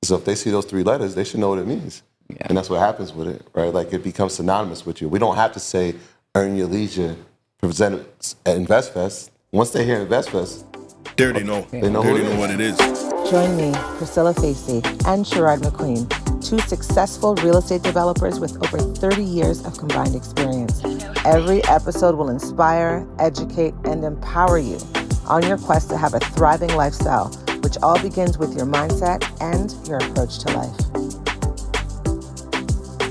So if they see those 3 letters, they should know what it means. Yeah. And that's what happens with it, right? Like it becomes synonymous with you. We don't have to say earn your leisure presented at InvestFest. Once they hear InvestFest, they already know. They know what it is. Join me, Priscilla Facey, and Sherard McQueen, 2 successful real estate developers with over 30 years of combined experience. Every episode will inspire, educate, and empower you on your quest to have a thriving lifestyle, which all begins with your mindset and your approach to life.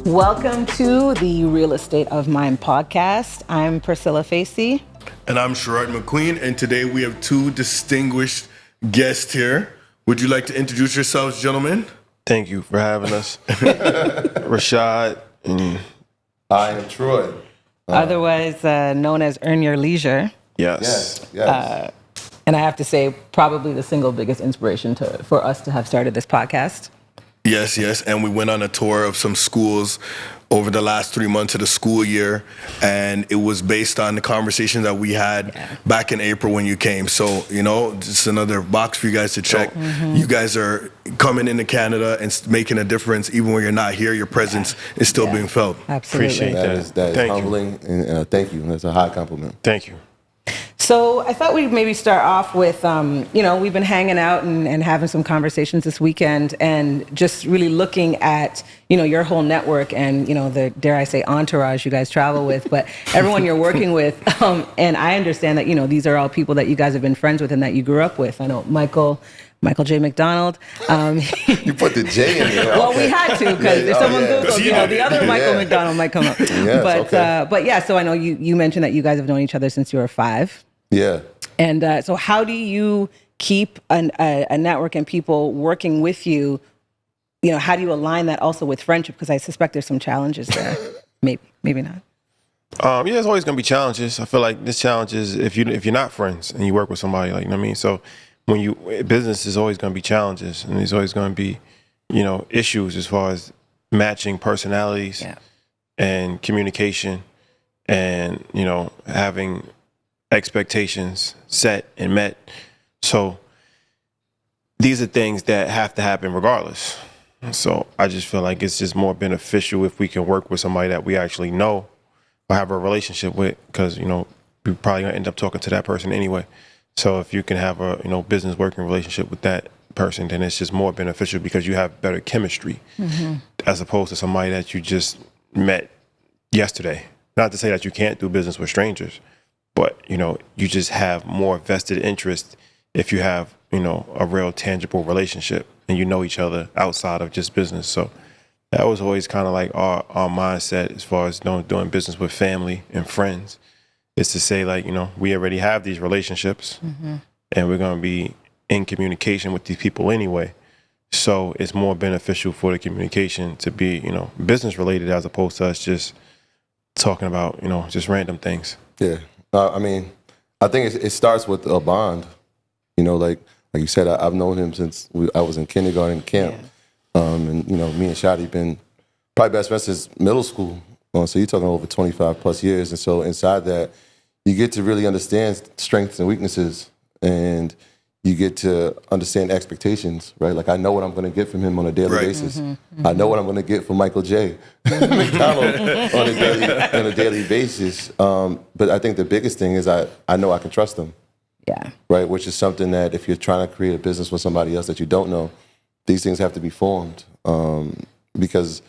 Welcome to the Real Estate of Mind podcast. I'm Priscilla Facey. And I'm Sherard McQueen, and today we have 2 distinguished guests here. Would you like to introduce yourselves, gentlemen? Thank you for having us. Rashad. And I am Troy. Otherwise known as Earn Your Leisure. Yes. And I have to say, probably the single biggest inspiration for us to have started this podcast. Yes. And we went on a tour of some schools over the last 3 months of the school year, and it was based on the conversation that we had back in April when you came. So, just another box for you guys to check. You guys are coming into Canada and making a difference. Even when you're not here, your presence is still being felt. Absolutely. Appreciate that. That is humbling, and thank you. That's a high compliment. Thank you. So I thought we'd maybe start off with, we've been hanging out and having some conversations this weekend and just really looking at, your whole network and, the, dare I say, entourage you guys travel with, but everyone you're working with. And I understand that, these are all people that you guys have been friends with and that you grew up with. I know Michael J. McDonald. You put the J in there. Well, we had to, because if someone Googles, the other Michael McDonald might come up. But yeah, so I know you mentioned that you guys have known each other since you were 5. Yeah. And so how do you keep a network and people working with you? How do you align that also with friendship? Because I suspect there's some challenges there. Maybe not. There's always going to be challenges. I feel like this challenge is if you're not friends and you work with somebody, like, you know what I mean? So business is always going to be challenges, and there's always going to be, issues as far as matching personalities and communication and, having expectations set and met. So these are things that have to happen regardless. So I just feel like it's just more beneficial if we can work with somebody that we actually know or have a relationship with, because, we're probably going to end up talking to that person anyway. So if you can have a, business working relationship with that person, then it's just more beneficial because you have better chemistry as opposed to somebody that you just met yesterday. Not to say that you can't do business with strangers, but, you just have more vested interest if you have, a real tangible relationship and you know each other outside of just business. So that was always kind of like our mindset as far as doing business with family and friends, is to say, like, we already have these relationships and we're going to be in communication with these people anyway. So it's more beneficial for the communication to be, business related as opposed to us just talking about, just random things. Yeah. I think it starts with a bond. Like you said, I've known him since I was in kindergarten camp. And, me and Shadi been probably best friends since middle school. So you're talking over 25 plus years. And so inside that, you get to really understand strengths and weaknesses, and you get to understand expectations, right? Like, I know what I'm going to get from him on a daily basis. I know what I'm going to get from Michael J. McDonald on a daily basis. But I think the biggest thing is I know I can trust him. Yeah. Right, which is something that if you're trying to create a business with somebody else that you don't know, these things have to be formed. Because,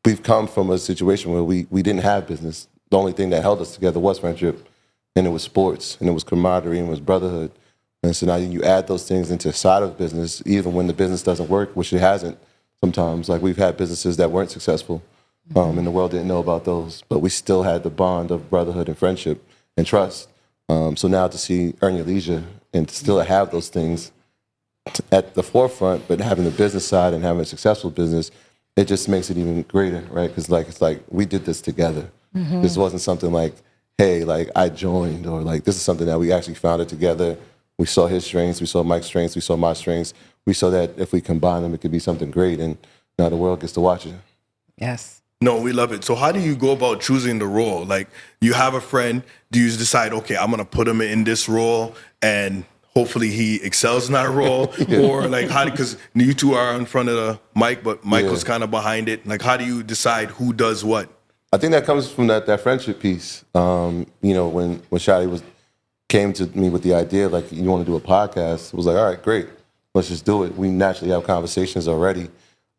we've come from a situation where we didn't have business. The only thing that held us together was friendship, and it was sports, and it was camaraderie, and it was brotherhood. And so now you add those things into side of business, even when the business doesn't work, which it hasn't sometimes. Like, we've had businesses that weren't successful, and the world didn't know about those, but we still had the bond of brotherhood and friendship and trust. So now to see Earn Your Leisure and to still have those things at the forefront, but having the business side and having a successful business, it just makes it even greater, right? Because it's like we did this together. This wasn't something like, hey, like I joined, or like this is something that we actually founded together. We saw his strengths, we saw Mike's strengths, we saw my strengths. We saw that if we combine them, it could be something great, and now the world gets to watch it. Yes. No, we love it. So how do you go about choosing the role? Like, you have a friend, do you decide, okay, I'm going to put him in this role and hopefully he excels in that role, or like how? Because you two are in front of the mic, but Michael's kind of behind it. Like, how do you decide who does what? I think that comes from that friendship piece. You know, when Shadi came to me with the idea, like, you want to do a podcast, it was like, all right, great, let's just do it. We naturally have conversations already.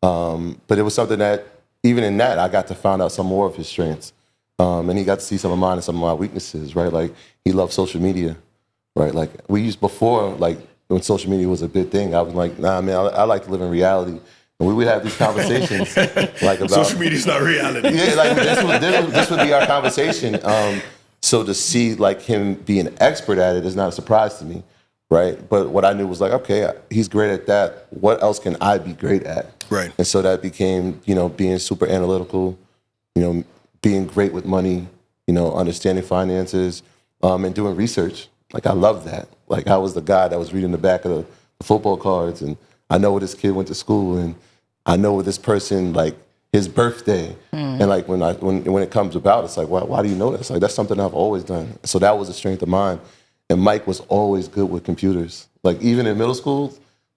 But it was something that, even in that, I got to find out some more of his strengths. And he got to see some of mine and some of my weaknesses, right? Like, he loved social media, right? Like, we used before, like, when social media was a big thing, I was like, nah, man, I like to live in reality. And we would have these conversations, like, about... Social media's not reality. Yeah, like, this would be our conversation. So to see, like, him be an expert at it is not a surprise to me, right? But what I knew was like, okay, he's great at that. What else can I be great at? Right. And so that became, you know, being super analytical, you know, being great with money, you know, understanding finances, and doing research. Like, I love that. Like, I was the guy that was reading the back of the football cards, and I know where this kid went to school, and I know where this person, like, his birthday. And like, when it comes about, it's like, why do you know this? Like, that's something I've always done. So that was a strength of mine. And Mike was always good with computers. Like, even in middle school,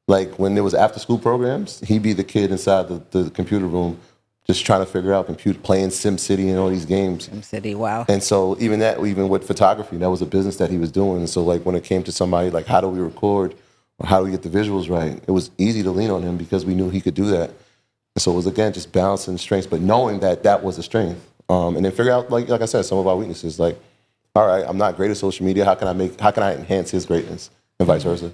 like, when there was after school programs, he'd be the kid inside the computer room just trying to figure out playing SimCity and all these games. SimCity, wow. And so even with photography, that was a business that he was doing. And so, like, when it came to somebody, like, how do we record or how do we get the visuals right, it was easy to lean on him because we knew he could do that. And so it was, again, just balancing strengths, but knowing that was a strength. And then figure out, like I said, some of our weaknesses. Like, all right, I'm not great at social media. How can I enhance his greatness, and vice versa?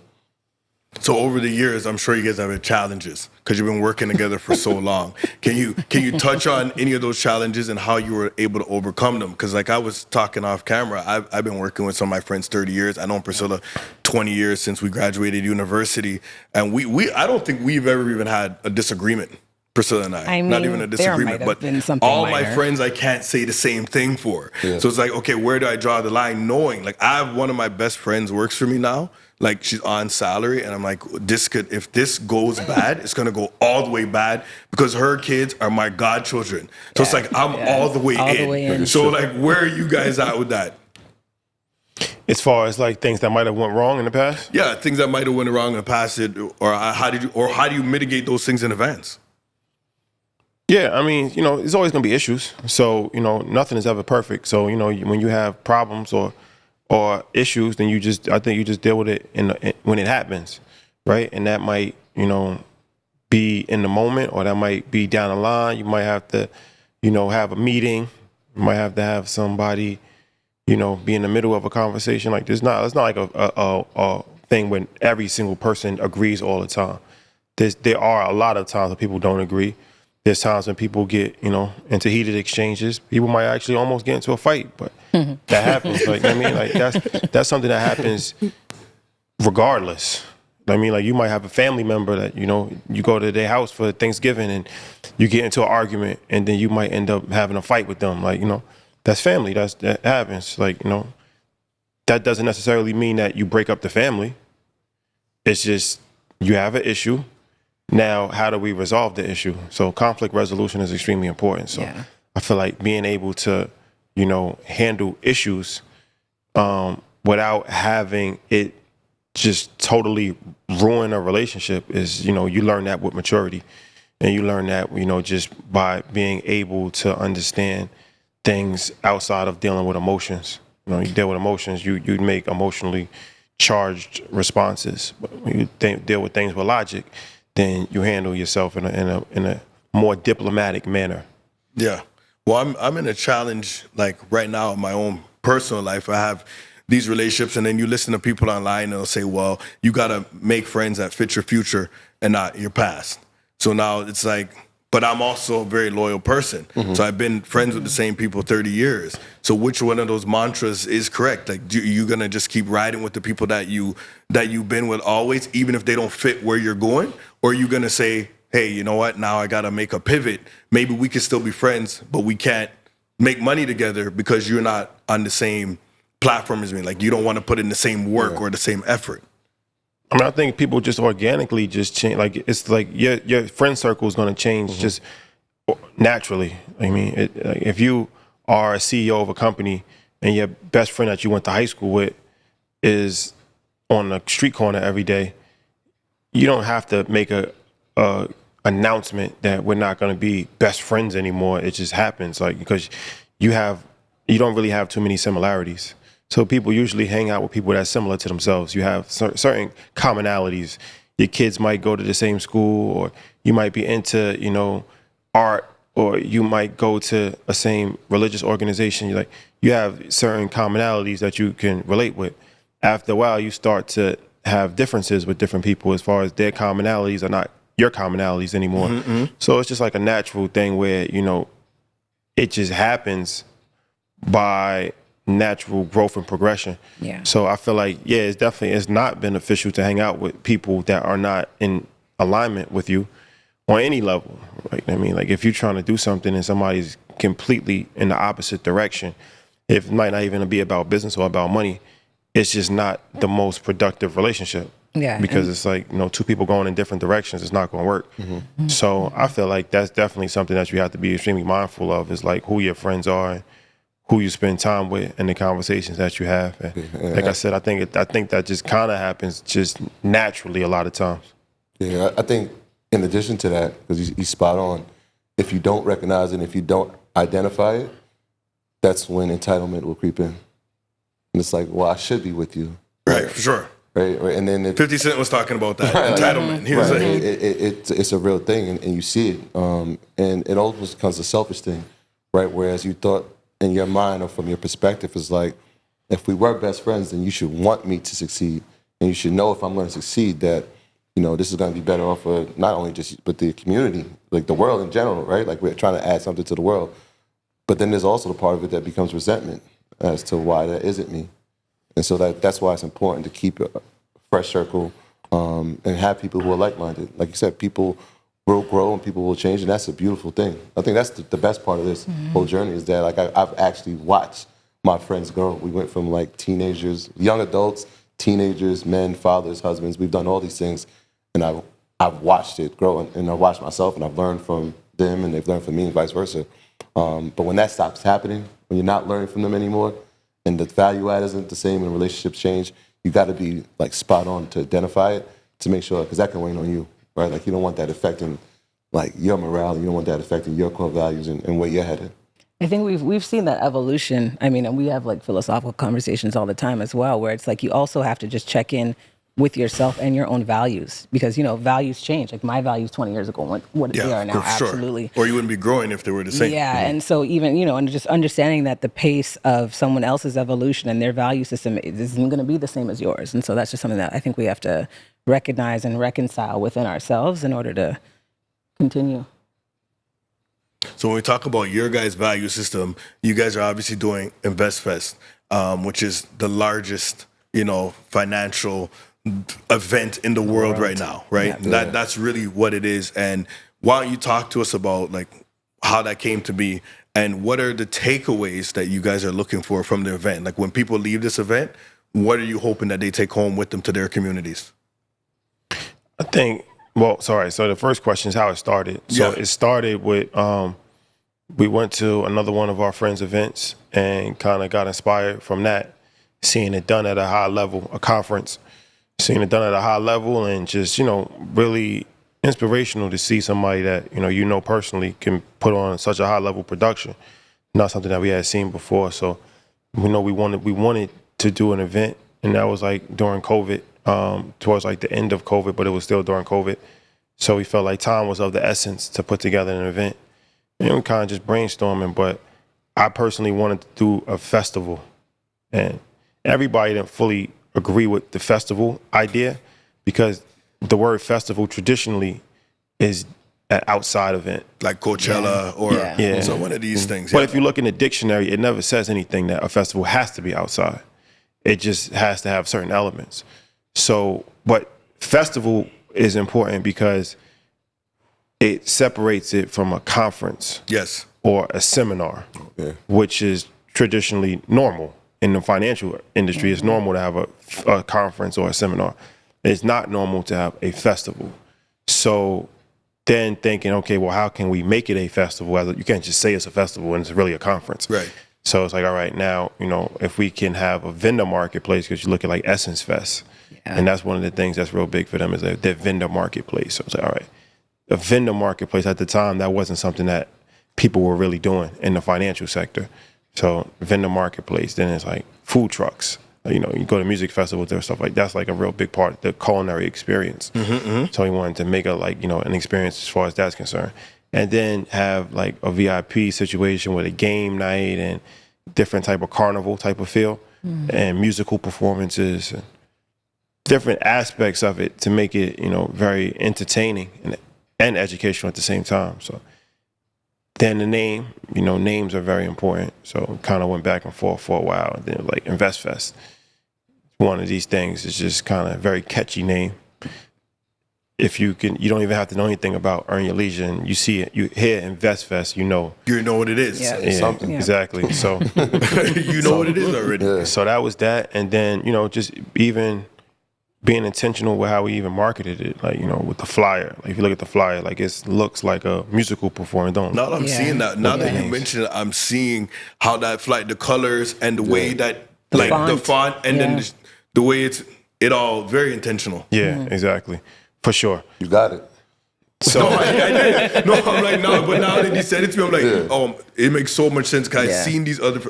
So over the years, I'm sure you guys have had challenges because you've been working together for so long. Can you touch on any of those challenges and how you were able to overcome them? Because, like I was talking off camera, I've been working with some of my friends 30 years. I know Priscilla 20 years since we graduated university, and I don't think we've ever even had a disagreement. Priscilla and I mean, not even a disagreement, but all my friends I can't say the same thing for. Yeah. So it's like, okay, where do I draw the line? Knowing, like, I have one of my best friends works for me now. Like, she's on salary, and I'm like, if this goes bad, it's gonna go all the way bad because her kids are my godchildren. So it's like I'm all the way in. So like, where are you guys at with that? As far as like things that might have went wrong in the past? Yeah, things that might have went wrong in the past, or how do you mitigate those things in advance? Yeah, I mean, you know, there's always going to be issues. So, you know, nothing is ever perfect. So, you know, when you have problems or issues, then I think you just deal with it when it happens, right? And that might, you know, be in the moment, or that might be down the line. You might have to, you know, have a meeting. You might have to have somebody, you know, be in the middle of a conversation. Like, it's not like a thing when every single person agrees all the time. There are a lot of times when people don't agree. There's times when people get, you know, into heated exchanges. People might actually almost get into a fight, but that happens. Like, I mean, like, that's something that happens regardless. I mean, like, you might have a family member that, you know, you go to their house for Thanksgiving and you get into an argument, and then you might end up having a fight with them. Like, you know, that's family. That happens. Like, you know, that doesn't necessarily mean that you break up the family. It's just you have an issue. Now, how do we resolve the issue? So conflict resolution is extremely important. So I feel like being able to, you know, handle issues without having it just totally ruin a relationship is, you know, you learn that with maturity. And you learn that, you know, just by being able to understand things outside of dealing with emotions. You know, you deal with emotions, you make emotionally charged responses. But when you deal with things with logic, then you handle yourself in a more diplomatic manner. Yeah. Well, I'm in a challenge, like right now in my own personal life. I have these relationships, and then you listen to people online and they'll say, well, you got to make friends that fit your future and not your past. So now it's like, but I'm also a very loyal person. Mm-hmm. So I've been friends with the same people 30 years. So which one of those mantras is correct? Like, you going to just keep riding with the people that you've been with always, even if they don't fit where you're going? Or are you going to say, hey, you know what? Now I got to make a pivot. Maybe we can still be friends, but we can't make money together because you're not on the same platform as me. Like, you don't want to put in the same work or the same effort. I mean, I think people just organically just change. Like, it's like your friend circle is going to change just naturally. I mean, like, if you are a CEO of a company and your best friend that you went to high school with is on the street corner every day, you don't have to make a announcement that we're not going to be best friends anymore. It just happens, like, because you don't really have too many similarities. So people usually hang out with people that's similar to themselves. You have certain commonalities. Your kids might go to the same school, or you might be into, art, or you might go to a same religious organization. You have certain commonalities that you can relate with. After a while, you start to have differences with different people as far as their commonalities are not your commonalities anymore. Mm-hmm. So it's just like a natural thing where, it just happens by natural growth and progression. Yeah. So I feel like, it's not beneficial to hang out with people that are not in alignment with you on any level. Right? I mean, like, if you're trying to do something and somebody's completely in the opposite direction, it might not even be about business or about money. It's just not the most productive relationship. Yeah. Because it's like, two people going in different directions, it's not going to work. Mm-hmm. So I feel like that's definitely something that you have to be extremely mindful of, is like who your friends are and who you spend time with and the conversations that you have. And like I said, I think that just kind of happens just naturally a lot of times. Yeah, I think in addition to that, because he's spot on, if you don't recognize it and if you don't identify it, that's when entitlement will creep in. And it's like, well, I should be with you. Right, for sure. Right. And then 50 Cent was talking about that, entitlement. He was right. like, it's a real thing, and you see it. And it almost becomes a selfish thing, right? Whereas you thought in your mind or from your perspective is like, if we were best friends, then you should want me to succeed. And you should know if I'm going to succeed that, this is going to be better off for not only just, but the community, like the world in general, right? Like we're trying to add something to the world. But then there's also the part of it that becomes resentment as to why that isn't me. And so that's why it's important to keep a fresh circle and have people who are like-minded. Like you said, people will grow and people will change, and that's a beautiful thing. I think that's the best part of this whole journey is that, like, I've actually watched my friends grow. We went from, like, teenagers, young adults, teenagers, men, fathers, husbands. We've done all these things, and I've watched it grow, and I've watched myself, and I've learned from them, and they've learned from me, and vice versa. But when that stops happening, when you're not learning from them anymore, and the value add isn't the same and relationships change, you got to be, like, spot on to identify it, to make sure, because that can weigh on you, right? Like, you don't want that affecting, like, your morale, and you don't want that affecting your core values and where you're headed. I think we've seen that evolution. I mean, and we have, like, philosophical conversations all the time as well, where it's like you also have to just check in with yourself and your own values, because, values change. Like, my values 20 years ago weren't what they are now, absolutely. Sure. Or you wouldn't be growing if they were the same. Yeah, and so even, and just understanding that the pace of someone else's evolution and their value system isn't going to be the same as yours. And so that's just something that I think we have to recognize and reconcile within ourselves in order to continue. So when we talk about your guys' value system, you guys are obviously doing InvestFest, which is the largest, financial event in the world right now, right? Yeah. That's really what it is. And why don't you talk to us about, like, how that came to be and what are the takeaways that you guys are looking for from the event? Like, when people leave this event, what are you hoping that they take home with them to their communities? I think, so the first question is how it started. So It started with, we went to another one of our friends' events and kind of got inspired from that, seeing it done at a high level, a conference, seeing it done at a high level, and just, really inspirational to see somebody that, personally can put on such a high level production, not something that we had seen before. So, we wanted to do an event, and that was like during COVID, towards like the end of COVID, but it was still during COVID. So we felt like time was of the essence to put together an event. And we kind of just brainstorming, but I personally wanted to do a festival, and everybody didn't fully agree with the festival idea, because the word festival traditionally is an outside event. Like Coachella or so one of these things. But if you look in the dictionary, it never says anything that a festival has to be outside. It just has to have certain elements. So, but festival is important because it separates it from a conference or a seminar, which is traditionally normal. In the financial industry, it's normal to have a conference or a seminar. It's not normal to have a festival. So then thinking, okay, well, how can we make it a festival? You can't just say it's a festival and it's really a conference. Right. So it's like, all right, now, if we can have a vendor marketplace, because you look at like Essence Fest, and that's one of the things that's real big for them is their vendor marketplace. So it's like, all right, a vendor marketplace at the time, that wasn't something that people were really doing in the financial sector. So vendor marketplace, then it's like food trucks. You go to music festivals, there's stuff like that's like a real big part of the culinary experience. So he wanted to make an experience as far as that's concerned. And then have like a VIP situation with a game night and different type of carnival type of feel and musical performances and different aspects of it to make it, very entertaining and educational at the same time. So then the name, names are very important. So kind of went back and forth for a while. And then like InvestFest, one of these things is just kind of very catchy name. If you don't even have to know anything about Earn Your Leisure, and you see it, you hear InvestFest, you know what it is. Yeah. Something. Exactly. So you know what it is already. Yeah. So that was that, and then just even being intentional with how we even marketed it, like with the flyer. Like if you look at the flyer, like it looks like a musical performance. Now that I'm seeing that, now that you mention it, I'm seeing how that the colors and the way that the font, and then the way it all very intentional. Yeah, exactly. For sure. You got it. So no, I did. No, I'm like, no, but now that you said it to me, I'm like, it makes so much sense because I've seen these other,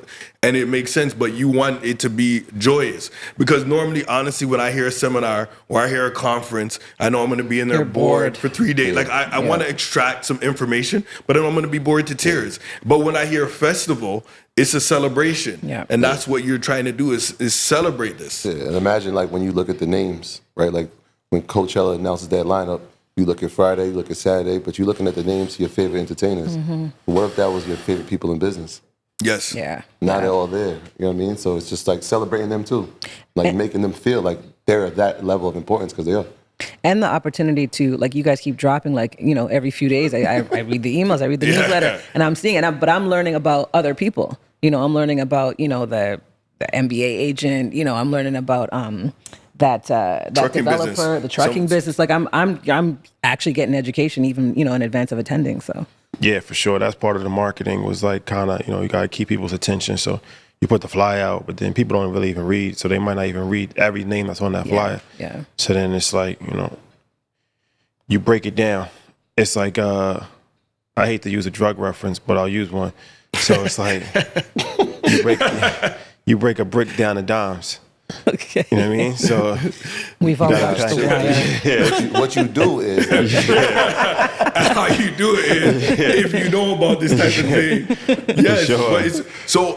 and it makes sense, but you want it to be joyous. Because normally, honestly, when I hear a seminar or I hear a conference, I know I'm going to be in there bored for 3 days. Like, I want to extract some information, but then I'm going to be bored to tears. But when I hear a festival, it's a celebration. Yeah. And that's what you're trying to do is celebrate this. Yeah, and imagine, like, when you look at the names, right? Like, when Coachella announces that lineup, you look at Friday, you look at Saturday, but you're looking at the names of your favorite entertainers. What if that was your favorite people in business? Yes. Yeah. Now they're all there. You know what I mean? So it's just like celebrating them too. Like making them feel like they're at that level of importance because they are. And the opportunity to, like, you guys keep dropping, like, every few days, I read the emails, I read the newsletter, and I'm seeing it, but I'm learning about other people. I'm learning about, the MBA agent, I'm learning about, that developer, business. The trucking business. Like I'm actually getting education even, in advance of attending. So yeah, for sure. That's part of the marketing was like kind of, you got to keep people's attention. So you put the flyer out, but then people don't really even read. So they might not even read every name that's on that flyer. Yeah. So then it's like, you break it down. It's like, I hate to use a drug reference, but I'll use one. So it's like you break a brick down to dimes. Okay. You know what I mean? So we've all watched The Wire. What you do is how you do it is if you know about this type of thing. Yes. Sure.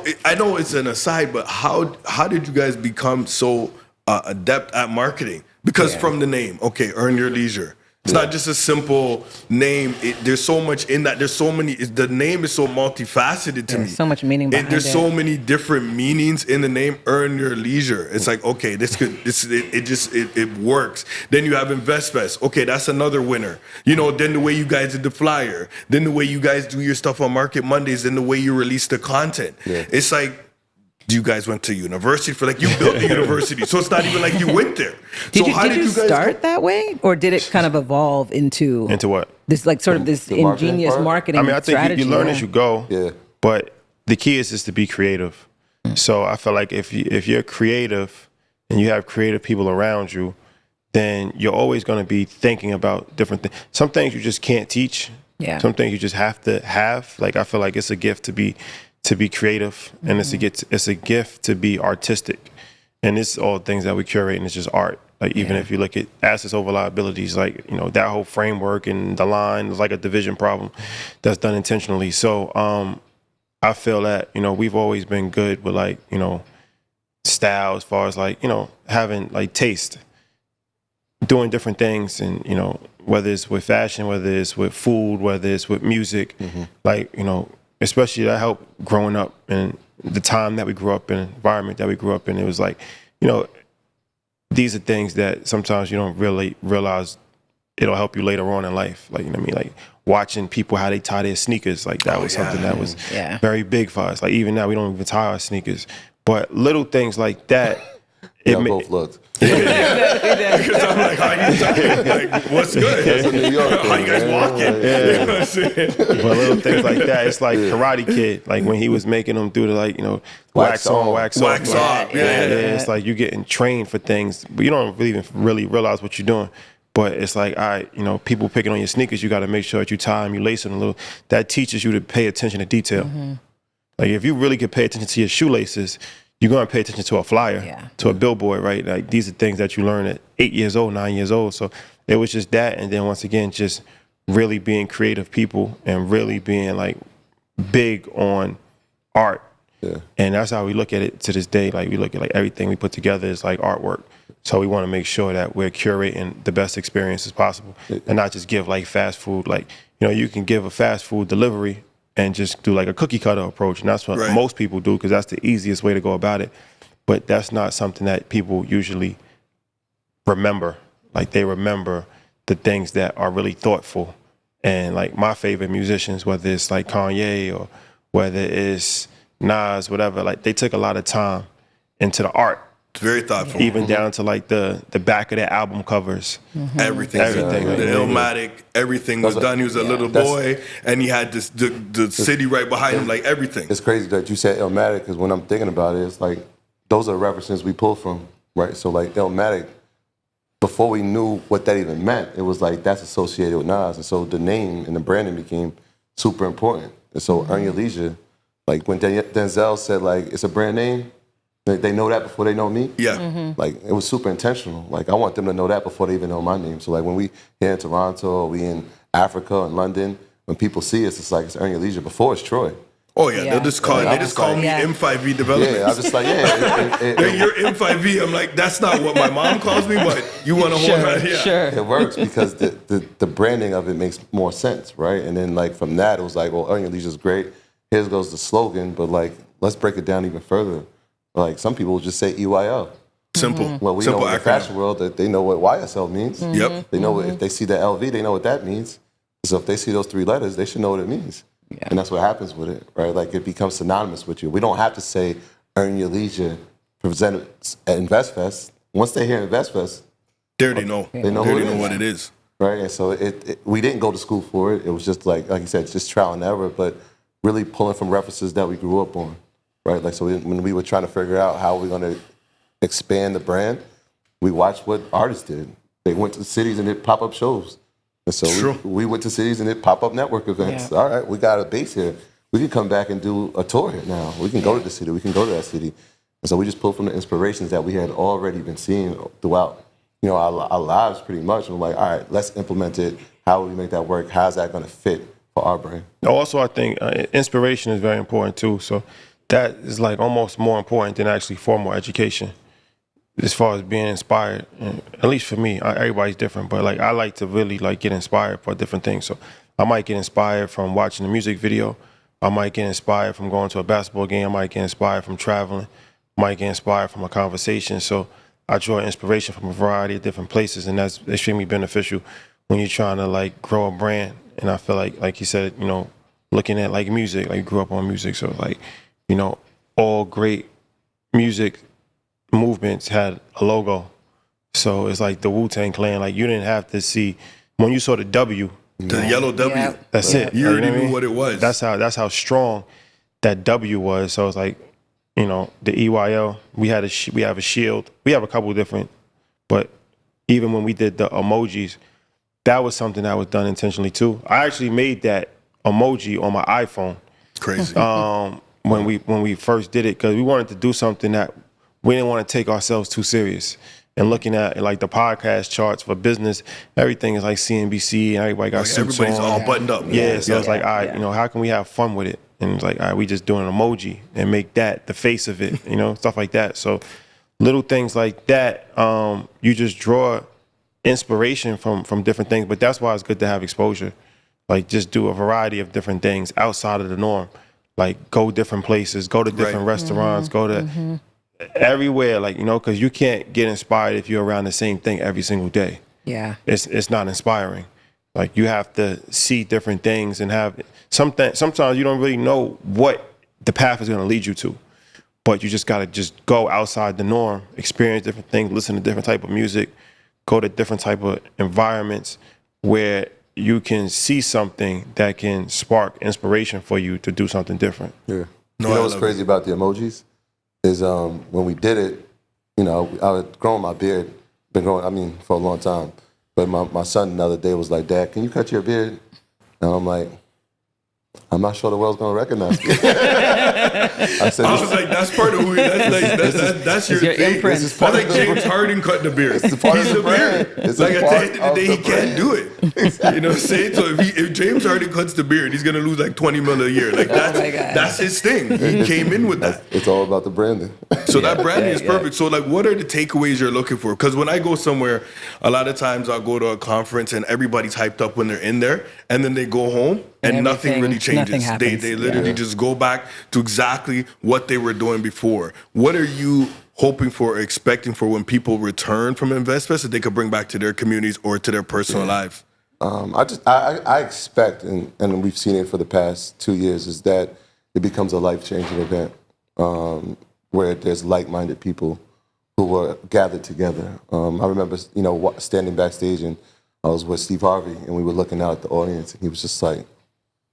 But I know it's an aside, but how did you guys become so adept at marketing? Because from the name, Earn Your Leisure. It's not just a simple name. There's so much in that. There's so many. The name is so multifaceted to me. So much meaning behind it. There's so many different meanings in the name. Earn Your Leisure. It's like, okay, it works. Then you have InvestFest. Okay, that's another winner. Then the way you guys did the flyer. Then the way you guys do your stuff on Market Mondays. Then the way you release the content. Yeah. It's like, you guys went to university you built the university, so it's not even like you went there. Did you guys start that way, or did it kind of evolve into what? This this ingenious marketing? I mean, I think strategy, you learn as you go. Yeah. But the key is to be creative. So I feel like if you're creative and you have creative people around you, then you're always going to be thinking about different things. Some things you just can't teach. Yeah. Some things you just have to have. Like I feel like it's a gift to be creative, and it's a gift to be artistic, and it's all things that we curate, and it's just art. Like even if you look at assets over liabilities, like that whole framework and the line is like a division problem that's done intentionally. So I feel that we've always been good with style as far as having taste, doing different things, and whether it's with fashion, whether it's with food, whether it's with music, especially that helped growing up and the time that we grew up in, environment that we grew up in. It was like, these are things that sometimes you don't really realize it'll help you later on in life. Like, like watching people, how they tie their sneakers. Like that was something that was very big for us. Like even now we don't even tie our sneakers, but little things like that Y'all both looked. Because I'm like, how you talking? Like, what's good? That's a New York thing, How you guys man. walking? Yeah. You know what I'm saying? But little things like that, it's like Karate Kid, like when he was making them do the like, you know, wax on, wax off. Wax off. Yeah. It's like you're getting trained for things, but you don't really realize what you're doing. But it's like, all right, you know, people picking on your sneakers, you got to make sure that you tie them, you lace them a little. That teaches you to pay attention to detail. Like if you really could pay attention to your shoelaces, you're going to pay attention to a flyer, to a billboard, right? Like these are things that you learn at 8 years old, 9 years old. So it was just that. And then once again, just really being creative people and really being like big on art. Yeah. And that's how we look at it to this day. Like we look at like everything we put together is like artwork. So we want to make sure that we're curating the best experiences possible and not just give like fast food. Like, you know, you can give a fast food delivery and just do like a cookie cutter approach. And that's what most people do because that's the easiest way to go about it. But that's not something that people usually remember. Like they remember the things that are really thoughtful. And like my favorite musicians, whether it's like Kanye or whether it's Nas, whatever, like they took a lot of time into the art. It's very thoughtful. Even down to like the back of their album covers. Everything. Everything. The Illmatic, everything was done. He was a little boy and he had this the city right behind him, like everything. It's crazy that you said Illmatic because when I'm thinking about it, it's like those are references we pull from, right? So like Illmatic, before we knew what that even meant, it was like that's associated with Nas. And so the name and the branding became super important. And so Earn Your Leisure, like when Denzel said like it's a brand name, they know that before they know me. Yeah. Like it was super intentional. Like I want them to know that before they even know my name. So like when we here in Toronto or we in Africa and London, when people see us, it's like it's Earn Your Leisure. Before it's Troy. Oh yeah, they'll just call they just call me M5V development. Yeah, I was just like, you're M5V. I'm like, that's not what my mom calls me, but you want to hold on. Yeah. Sure. It works because the branding of it makes more sense, right? And then like from that, it was like, well, Earn Your Leisure is great. Here goes the slogan, but like let's break it down even further. Like some people will just say EYL. Simple. Well, we Simple know in the fashion world that they know what YSL means. Yep. They know if they see the LV, they know what that means. So if they see those 3 letters, they should know what it means. Yeah. And that's what happens with it, right? Like it becomes synonymous with you. We don't have to say Earn Your Leisure presented at InvestFest. Once they hear InvestFest, they already know. They know what it is. Right? And so we didn't go to school for it. It was just like you said, just trial and error, but really pulling from references that we grew up on. Right, like so when we were trying to figure out how we're going to expand the brand, we watched what artists did. They went to the cities and did pop-up shows. And so we went to cities and did pop-up network events. Yeah. All right, we got a base here. We can come back and do a tour here now. We can go to the city. We can go to that city. And so we just pulled from the inspirations that we had already been seeing throughout, you know, our lives pretty much. And we're like, all right, let's implement it. How will we make that work? How's that going to fit for our brand? Also, I think inspiration is very important too. So that is like almost more important than actually formal education as far as being inspired. And at least for me, everybody's different, but like I like to really like get inspired for different things. So I might get inspired from watching a music video. I might get inspired from going to a basketball game. I might get inspired from traveling. I might get inspired from a conversation. So I draw inspiration from a variety of different places, and that's extremely beneficial when you're trying to like grow a brand. And I feel like you said, you know, looking at like music, like grew up on music. So like, you know, all great music movements had a logo. So it's like the Wu-Tang Clan. Like you didn't have to see, when you saw the W. The yellow W. Yeah. That's it. You already knew what it was. That's how strong that W was. So it's like, you know, the EYL, we have a shield. We have a couple of different, but even when we did the emojis, that was something that was done intentionally too. I actually made that emoji on my iPhone. Crazy. When we first did it, because we wanted to do something that we didn't want to take ourselves too serious. And looking at like the podcast charts for business, everything is like CNBC and everybody got suits everybody's on. all buttoned up. Yeah, so it's like, all right, you know, how can we have fun with it? And it's like, all right, we just doing an emoji and make that the face of it, you know, stuff like that. So little things like that, you just draw inspiration from different things. But that's why it's good to have exposure. Like just do a variety of different things outside of the norm. Like go different places, go to different restaurants, go to everywhere, like, you know, because you can't get inspired if you're around the same thing every single day. Yeah. It's not inspiring. Like you have to see different things and have sometimes you don't really know what the path is going to lead you to, but you just gotta just go outside the norm, experience different things, listen to different type of music, go to different type of environments where you can see something that can spark inspiration for you to do something different. Yeah. You know what's crazy about the emojis is when we did it, I had grown my beard, been growing, for a long time. But my son the other day was like, Dad, can you cut your beard? And I'm like, I'm not sure the world's gonna recognize me. I was like, that's part of who. That's your thing. imprint. That's like James Harden cutting the beard. It's a part He's of the brand. It's like a at the part end of the of day, the he can't do it. You know what I'm saying? So if James Harden cuts the beard, he's gonna lose like $20 million a year. Like that's his thing. He came in with that. It's all about the branding. So that branding is perfect. So like, what are the takeaways you're looking for? Because when I go somewhere, a lot of times I'll go to a conference and everybody's hyped up when they're in there, and then they go home and nothing really changes. They literally just go back to exactly what they were doing before. What are you hoping for or expecting for when people return from InvestFest that they could bring back to their communities or to their personal lives? I expect, and we've seen it for the past 2 years, is that it becomes a life-changing event where there's like-minded people who are gathered together. I remember, standing backstage, and I was with Steve Harvey, and we were looking out at the audience, and he was just like,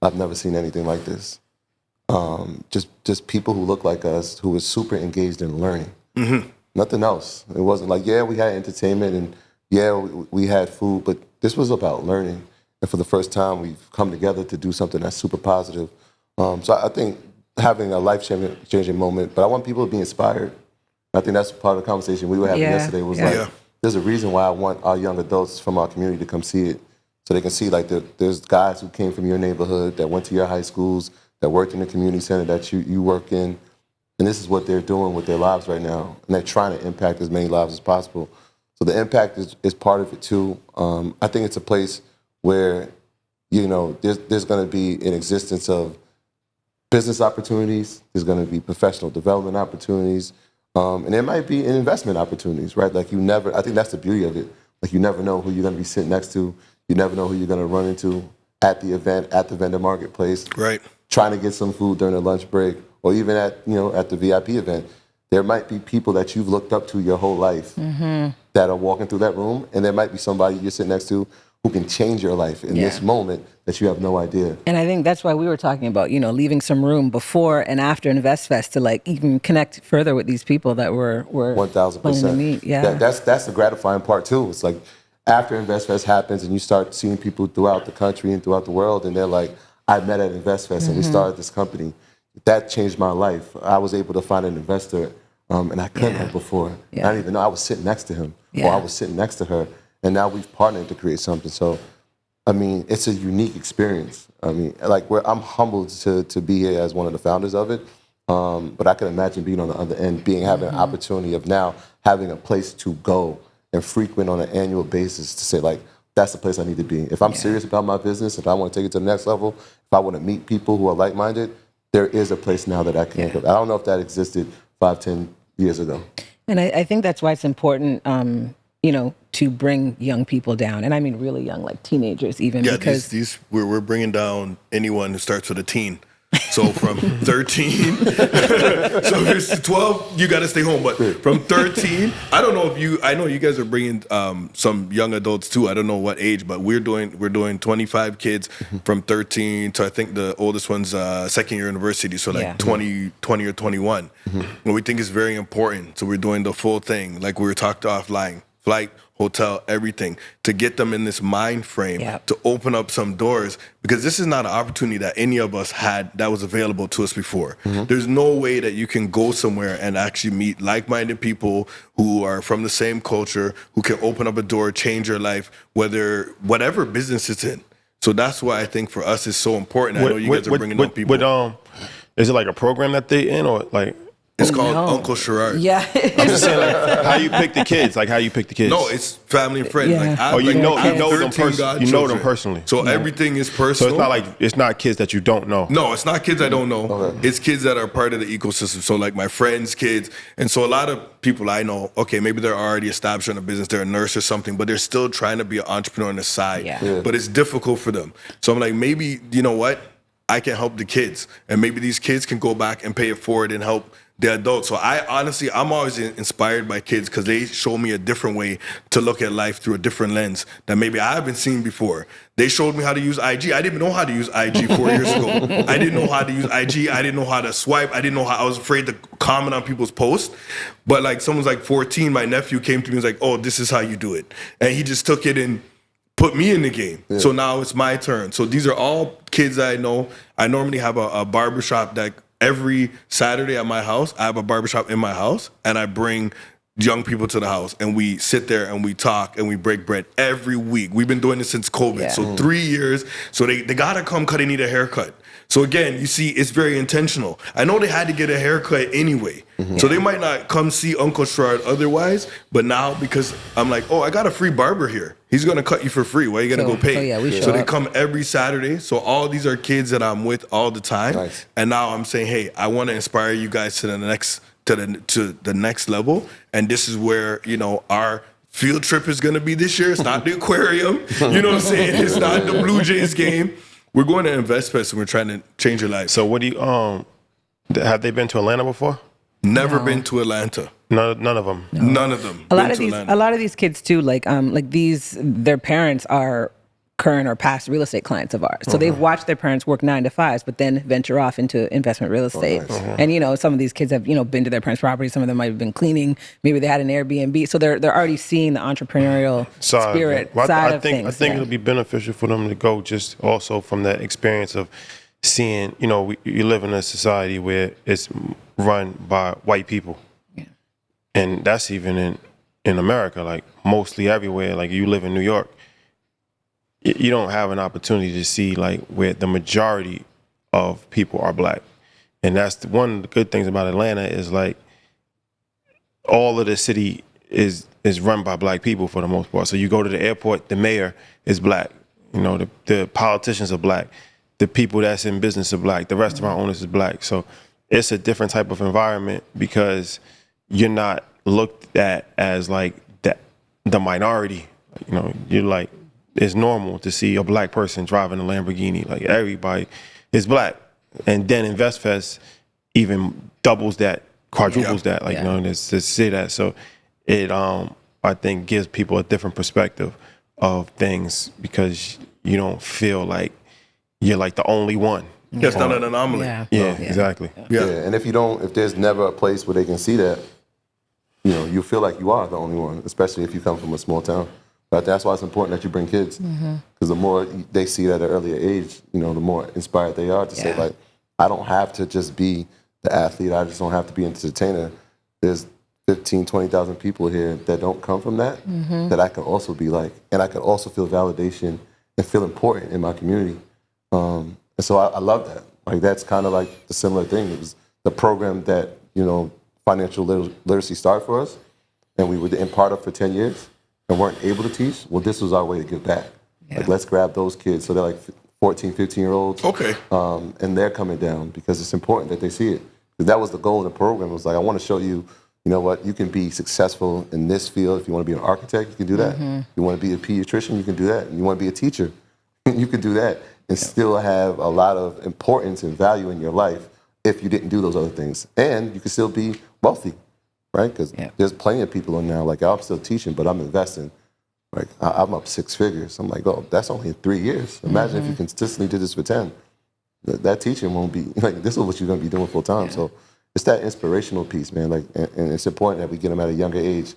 I've never seen anything like this. Just people who look like us, who were super engaged in learning. Mm-hmm. Nothing else. It wasn't like, we had entertainment, and we had food, but this was about learning. And for the first time, we've come together to do something that's super positive. So I think having a life-changing moment, but I want people to be inspired. I think that's part of the conversation we were having yesterday was there's a reason why I want our young adults from our community to come see it. So they can see like there's guys who came from your neighborhood, that went to your high schools, that worked in the community center that you work in. And this is what they're doing with their lives right now. And they're trying to impact as many lives as possible. So the impact is part of it too. I think it's a place where, there's going to be an existence of business opportunities. There's going to be professional development opportunities. And there might be investment opportunities, right? Like I think that's the beauty of it. Like you never know who you're going to be sitting next to. You never know who you're going to run into at the event, at the vendor marketplace. Right. Trying to get some food during a lunch break, or even at the VIP event. There might be people that you've looked up to your whole life that are walking through that room, and there might be somebody you're sitting next to who can change your life in this moment that you have no idea. And I think that's why we were talking about, leaving some room before and after InvestFest to like even connect further with these people that were 1,000%. planning to meet. Yeah, that's the gratifying part too. It's like after InvestFest happens and you start seeing people throughout the country and throughout the world, and they're like, I met at InvestFest and we started this company. That changed my life. I was able to find an investor, and I couldn't have before. I didn't even know I was sitting next to him, or I was sitting next to her. And now we've partnered to create something. So, it's a unique experience. I'm humbled to be here as one of the founders of it. But I can imagine being on the other end, having an opportunity of now having a place to go and frequent on an annual basis to say, like, that's the place I need to be. If I'm serious about my business, if I want to take it to the next level, if I want to meet people who are like-minded, there is a place now that I can go. I don't know if that existed 5-10 years ago. And I think that's why it's important, to bring young people down. And I mean really young, like teenagers even. Yeah, because we're bringing down anyone who starts with a teen. So from 13, so if it's 12, you got to stay home. But from 13, I don't know I know you guys are bringing some young adults too. I don't know what age, but we're doing 25 kids from 13 to I think the oldest one's second year university. So like 20 or 21. What we think is very important. So we're doing the full thing. Like we were talked offline, flight, hotel, everything, to get them in this mind frame, to open up some doors, because this is not an opportunity that any of us had that was available to us before. There's no way that you can go somewhere and actually meet like-minded people who are from the same culture, who can open up a door, change your life, whatever business it's in. So that's why I think for us it's so important. I know you guys are bringing on people. Is it like a program that they in, or like? It's called Uncle Sherard. Yeah. I'm just saying, like, how you pick the kids? Like, how you pick the kids? No, it's family and friends. Yeah. Like, you know them personally. You know them personally. So everything is personal. So it's not kids that you don't know. No, it's not kids I don't know. Okay. It's kids that are part of the ecosystem. So like my friends' kids. And so a lot of people I know, okay, maybe they're already established in a business, they're a nurse or something, but they're still trying to be an entrepreneur on the side. But it's difficult for them. So I'm like, maybe, you know what? I can help the kids, and maybe these kids can go back and pay it forward and help the adults. So I'm always inspired by kids because they show me a different way to look at life through a different lens that maybe I haven't seen before. They showed me how to use IG. I didn't even know how to use IG 4 years ago. I didn't know how to use IG. I didn't know how to swipe. I didn't know how. I was afraid to comment on people's posts. But like someone's like 14, my nephew came to me and was like, oh, this is how you do it. And he just took it and put me in the game. Yeah. So now it's my turn. So these are all kids that I know. I normally have a barbershop that every Saturday at my house, I have a barbershop in my house, and I bring young people to the house, and we sit there and we talk and we break bread every week. We've been doing this since COVID. Yeah. So 3 years. So they gotta come because they need a haircut. So again, you see, it's very intentional. I know they had to get a haircut anyway. Mm-hmm. So they might not come see Uncle Sherard otherwise, but now because I'm like, oh, I got a free barber here. He's gonna cut you for free. Why are you gonna go pay? So they come every Saturday. So all these are kids that I'm with all the time. Nice. And now I'm saying, hey, I wanna inspire you guys to the next level. And this is where, our field trip is gonna be this year. It's not the aquarium. You know what I'm saying? It's not the Blue Jays game. We're going to InvestFest and we're trying to change your life. So what do you, have they been to Atlanta before? Never been to Atlanta. None of them. No. None of them. A lot of these kids too, like their parents are current or past real estate clients of ours. So they've watched their parents work 9 to 5s, but then venture off into investment real estate. Nice. And, some of these kids have, been to their parents' property. Some of them might have been cleaning. Maybe they had an Airbnb. So they're already seeing the entrepreneurial spirit side of things. I think it'll be beneficial for them to go just also from that experience of seeing, you live in a society where it's run by white people. Yeah. And that's even in America, like mostly everywhere. Like you live in New York, you don't have an opportunity to see like where the majority of people are black. And that's one of the good things about Atlanta is like all of the city is run by black people for the most part. So you go to the airport, the mayor is black. The politicians are black. The people that's in business are black. The restaurant owners is black. So it's a different type of environment because you're not looked at as like the minority. You're like, it's normal to see a black person driving a Lamborghini. Like everybody is black. And then InvestFest even doubles that, quadruples that, to say that. So it, I think, gives people a different perspective of things because you don't feel like you're like the only one. It's not an anomaly. Yeah, exactly. Yeah. And if there's never a place where they can see that, you feel like you are the only one, especially if you come from a small town. But that's why it's important that you bring kids, because the more they see it at an earlier age, the more inspired they are to say, like, I don't have to just be the athlete. I just don't have to be an entertainer. There's 15, 20,000 people here that don't come from that, that I can also be like, and I can also feel validation and feel important in my community. And so I love that. Like, that's kind of like the similar thing. It was the program that, financial literacy started for us, and we were in part of for 10 years. And weren't able to teach, well, this was our way to give back. Yeah. Like, let's grab those kids. So they're like 14, 15-year-olds. Okay. And they're coming down because it's important that they see it. Because that was the goal of the program. It was like, I want to show you, you can be successful in this field. If you want to be an architect, you can do that. You want to be a pediatrician, you can do that. You want to be a teacher, you can do that. And still have a lot of importance and value in your life if you didn't do those other things. And you can still be wealthy. Right? Because there's plenty of people in now, like, I'm still teaching, but I'm investing. Like, I'm up 6 figures. I'm like, oh, that's only in 3 years. Imagine if you consistently did this for 10. That teaching won't be, like, this is what you're going to be doing full time. So it's that inspirational piece, man. Like, and it's important that we get them at a younger age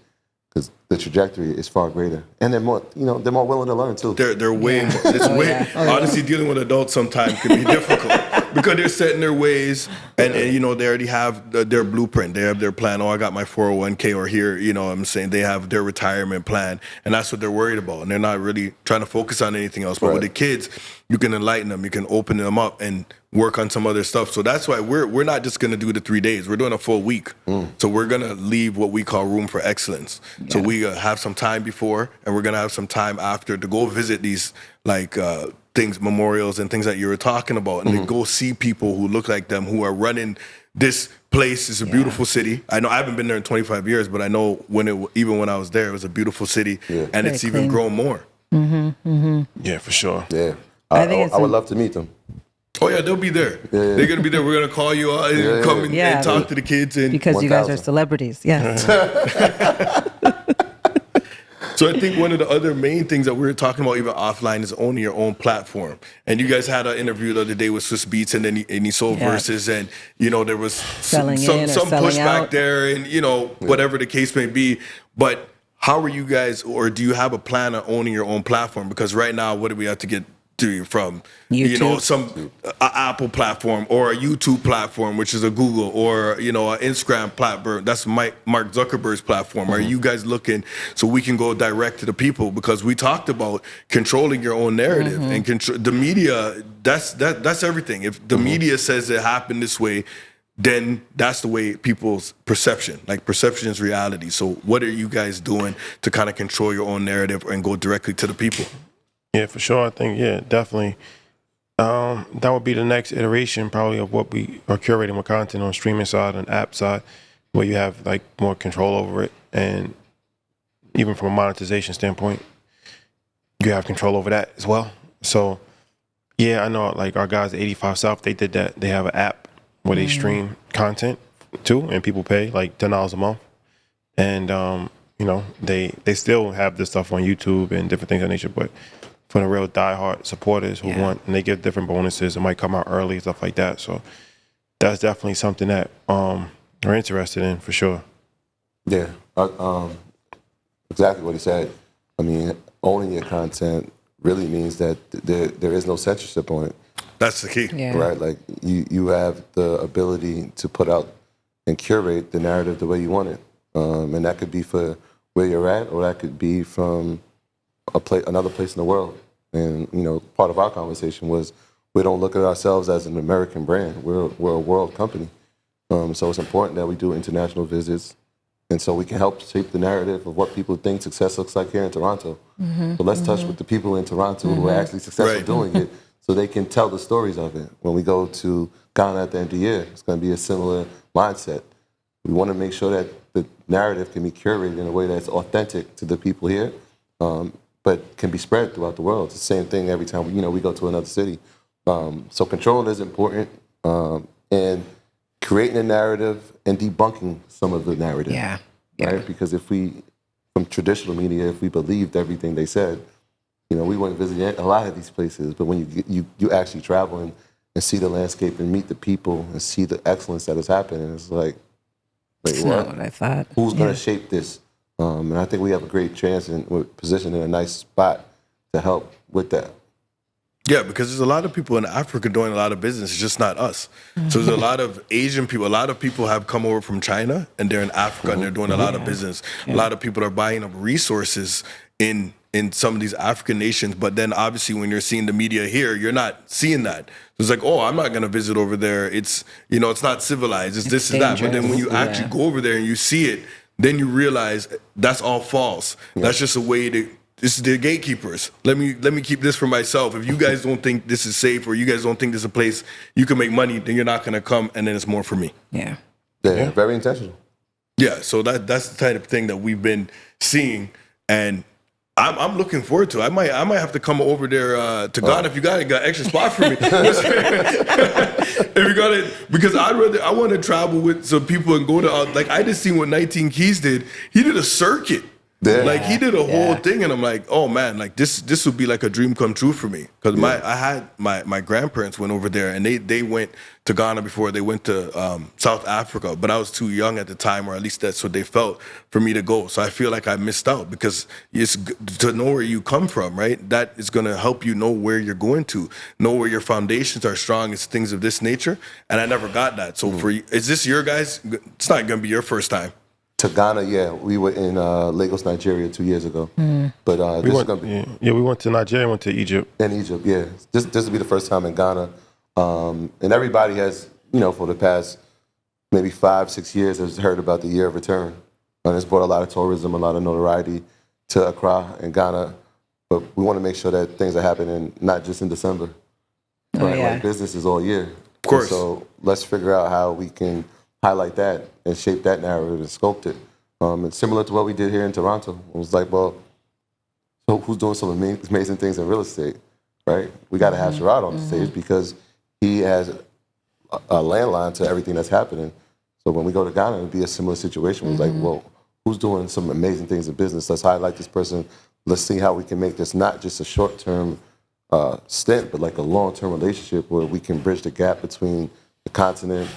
because the trajectory is far greater. And they're more, they're more willing to learn, too. They're way more. It's honestly, dealing with adults sometimes can be difficult. Because they're set in their ways, and they already have their blueprint. They have their plan. Oh, I got my 401k, or here, I'm saying they have their retirement plan, and that's what they're worried about. And they're not really trying to focus on anything else. But with the kids, you can enlighten them. You can open them up and work on some other stuff. So that's why we're not just going to do the 3 days. We're doing a full week. So we're going to leave what we call room for excellence. Yeah. So we have some time before, and we're going to have some time after to go visit these, like, things, memorials and things that you were talking about, and then go see people who look like them, who are running this place. It's a beautiful city. I know I haven't been there in 25 years, but I know even when I was there, it was a beautiful city, and it's even grown more. Yeah, for sure. Yeah, I would love to meet them. Oh yeah, they'll be there. They're gonna be there. We're gonna call you out and come and talk to the kids. And because you guys are celebrities. Yes. So I think one of the other main things that we were talking about even offline is owning your own platform. And you guys had an interview the other day with Swiss Beats, and then you sold Versus, and there was some pushback there, and whatever the case may be. But how are you guys, or do you have a plan on owning your own platform? Because right now, what do we have to get to from YouTube. Some Apple platform or a YouTube platform, which is a Google, or an Instagram platform? That's Mark Zuckerberg's platform. Are you guys looking so we can go direct to the people? Because we talked about controlling your own narrative and the media. That's everything. If the media says it happened this way, then that's the way people's perception. Like, perception is reality. So what are you guys doing to kind of control your own narrative and go directly to the people? Yeah, for sure. I think, definitely. That would be the next iteration probably of what we are curating with content on streaming side and app side, where you have like more control over it. And even from a monetization standpoint, you have control over that as well. So yeah, I know like our guys at 85 South, they did that. They have an app where they stream content too, and people pay like $10 a month. And, they still have this stuff on YouTube and different things of that nature, but for the real diehard supporters who want, and they get different bonuses. It might come out early, stuff like that. So that's definitely something that we're interested in for sure. Yeah, exactly what he said. I mean, owning your content really means that there is no censorship on it. That's the key, right? Like you have the ability to put out and curate the narrative the way you want it, and that could be for where you're at, or that could be from another place in the world. And part of our conversation was we don't look at ourselves as an American brand. We're a world company. So it's important that we do international visits, and so we can help shape the narrative of what people think success looks like here in Toronto. So let's touch with the people in Toronto who are actually successful doing it, so they can tell the stories of it. When we go to Ghana at the end of the year, it's going to be a similar mindset. We want to make sure that the narrative can be curated in a way that's authentic to the people here, but can be spread throughout the world. It's the same thing every time we go to another city. So control is important, and creating a narrative and debunking some of the narrative. Right? Because from traditional media, if we believed everything they said, we wouldn't visit a lot of these places. But when you actually travel and see the landscape and meet the people and see the excellence that is happening, it's like, wait, what? Not what I thought. Who's going to shape this? And I think we have a great chance, and we're positioned in a nice spot to help with that. Yeah, because there's a lot of people in Africa doing a lot of business. It's just not us. So there's a lot of Asian people. A lot of people have come over from China, and they're in Africa, and they're doing a lot of business. A lot of people are buying up resources in some of these African nations. But then obviously when you're seeing the media here, you're not seeing that. It's like, oh, I'm not going to visit over there. It's, it's not civilized. It's this and that. But then when you actually go over there and you see it, then you realize that's all false. That's just a way to, this is the gatekeepers. Let me keep this for myself. If you guys don't think this is safe, or you guys don't think this is a place you can make money, then you're not going to come, and then it's more for me. Yeah, very intentional. Yeah, so that's the type of thing that we've been seeing, and I'm looking forward to it. I might have to come over there to Ghana if you got extra spot for me. If you got it, because I want to travel with some people and go to like I just seen what 19 Keys did. He did a circuit. Like he did a whole thing, and I'm like, oh man, like this would be like a dream come true for me. Because I had my grandparents went over there, and they went to Ghana before they went to South Africa, but I was too young at the time, or at least that's what they felt, for me to go. So I feel like I missed out, because it's to know where you come from, right? That is going to help you know where you're going to, know where your foundations are strong. It's things of this nature, and I never got that. So for you, is this your guys? It's not going to be your first time. To Ghana, we were in Lagos, Nigeria 2 years ago. But this is gonna be we went to Nigeria, went to Egypt. And Egypt, This will be the first time in Ghana, and everybody has, for the past maybe 5-6 years, has heard about the Year of Return, and it's brought a lot of tourism, a lot of notoriety to Accra and Ghana. But we want to make sure that things are happening not just in December, right? Like business is all year. Of course. And so let's figure out how we can highlight that and shape that narrative and sculpt it. It's similar to what we did here in Toronto. It was like, well, so who's doing some amazing things in real estate, right? We got to have Sherard on the stage, because he has a landline to everything that's happening. So when we go to Ghana, it'll be a similar situation. It's like, well, who's doing some amazing things in business? Let's highlight this person. Let's see how we can make this not just a short-term stint, but like a long-term relationship where we can bridge the gap between the continent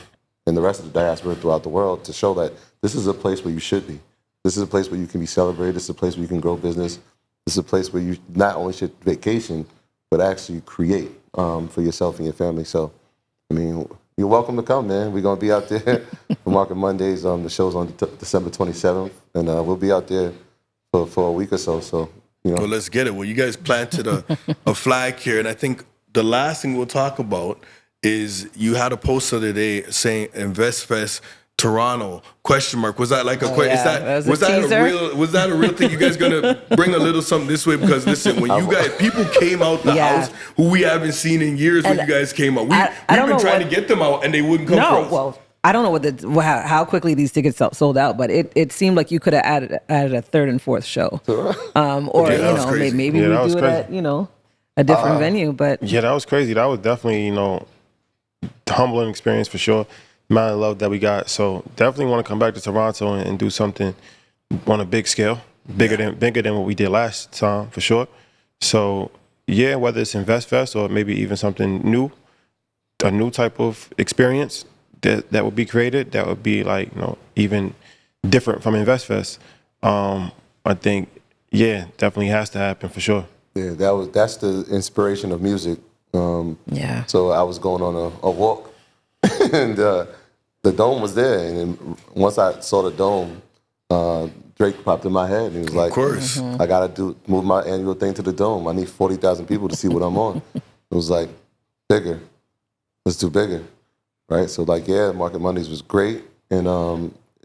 and the rest of the diaspora throughout the world to show that this is a place where you should be. This is a place where you can be celebrated. This is a place where you can grow business. This is a place where you not only should vacation, but actually create for yourself and your family. So, I mean, you're welcome to come, man. We're going to be out there for Market Mondays. The show's on December 27th, and we'll be out there for a week or so. So, you know. Well, let's get it. Well, you guys planted a flag here, and I think the last thing we'll talk about is you had a post the other day saying InvestFest Toronto ? Was that like a question? Yeah, Was that a real thing? You guys gonna bring a little something this way? Because listen, when you guys people came out the house who we haven't seen in years when you guys came out, we've been trying to get them out and they wouldn't come for us. Well, I don't know how quickly these tickets sold out, but it seemed like you could have added a third and fourth show, or maybe we do it at a different venue. But yeah, that was crazy. That was definitely humbling experience for sure. Amount of love that we got. So definitely want to come back to Toronto and do something on a big scale, bigger than what we did last time for sure. So yeah, whether it's InvestFest or maybe even something new, a new type of experience that would be created, that would be like even different from InvestFest. I think definitely has to happen for sure. Yeah, that's the inspiration of music. So I was going on a walk, and the dome was there. And then once I saw the dome, Drake popped in my head, and he was like, "Of course, I gotta move my annual thing to the dome. I need 40,000 people to see what I'm on." It was like, bigger. Let's do bigger, right? So Market Mondays was great, and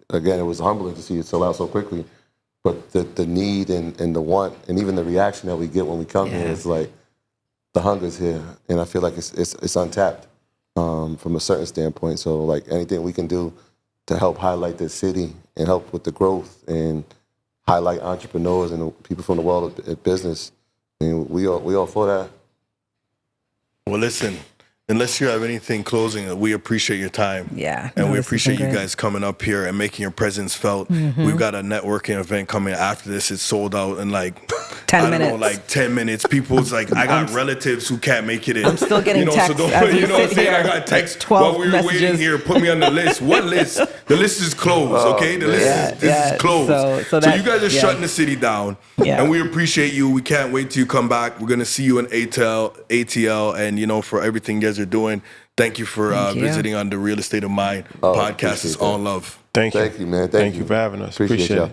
again, it was humbling to see it sell out so quickly. But the need and the want, and even the reaction that we get when we come here, it's like the hunger's here, and I feel like it's untapped from a certain standpoint. So like anything we can do to help highlight this city and help with the growth and highlight entrepreneurs and people from the world of business, I mean, we all for that. Well, listen. Unless you have anything closing, we appreciate your time. Yeah. And we appreciate you guys coming up here and making your presence felt. We've got a networking event coming after this. It's sold out in 10 minutes. 10 minutes. People's I got relatives who can't make it in. I'm still getting texts. So what I'm saying? I got texts while we were waiting here. Put me on the list. What list? The list is closed, okay? The list is closed. So you guys are shutting the city down. Yeah. And we appreciate you. We can't wait till you come back. We're going to see you in ATL and, for everything you guys are doing. Thank you for visiting on the Real Estate of Mind podcast. It's all love. Thank you. Thank you, man. Thank you for having us. Appreciate y'all.